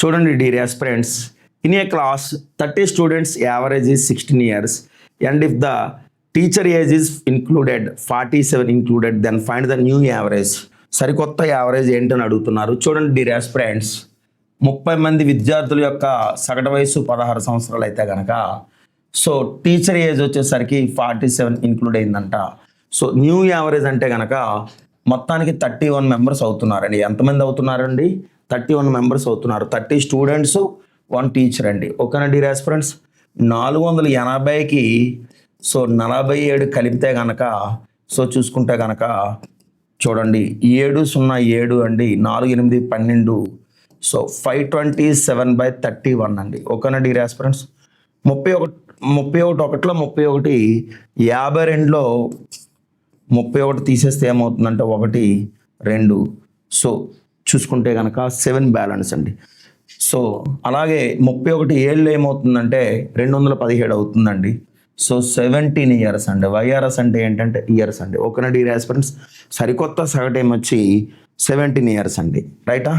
చూడండి dear aspirants, in a class 30 students average is 16 years and if the teacher age is included 47 included then find the new average. సరికొత్త average ఏంటని అడుగుతున్నారు. చూడండి dear aspirants, 30 మంది విద్యార్థుల యొక్క సగటు వయసు 16 సంవత్సరాలు అయితే కనుక సో టీచర్ ఏజ్ వచ్చేసరికి 47 ఇంక్లూడ్ అయిందంట. సో న్యూ యావరేజ్ అంటే కనుక మొత్తానికి 31 మెంబర్స్ అవుతున్నారండి. ఎంతమంది అవుతున్నారండి? 31 మెంబర్స్ అవుతున్నారు. 30 స్టూడెంట్స్ 1 టీచర్ అండి. ఓకేనా డియర్ ఆస్పిరెంట్స్? 480కి సో 47 కలిపితే కనుక సో చూసుకుంటే కనుక చూడండి 707 అండి, 4 8 12, సో 527/31 అండి. ఓకేనా డియర్ ఆస్పిరెంట్స్? 31 ఒకటిలో 31, 52లో 31 తీసేస్తే ఏమవుతుందంటే 1 2, సో చూసుకుంటే కనుక 7 బ్యాలెన్స్ అండి. సో అలాగే 31 ఏళ్ళు ఏమవుతుందంటే 217 అవుతుందండి. సో 17 ఇయర్స్ అండి. వైఆర్ఎస్ అంటే ఏంటంటే ఇయర్స్ అండి. ఓకేనా డియర్ ఆస్పిరెంట్స్? సరికొత్త సగటు ఏమొచ్చి 17 ఇయర్స్ అండి. రైటా?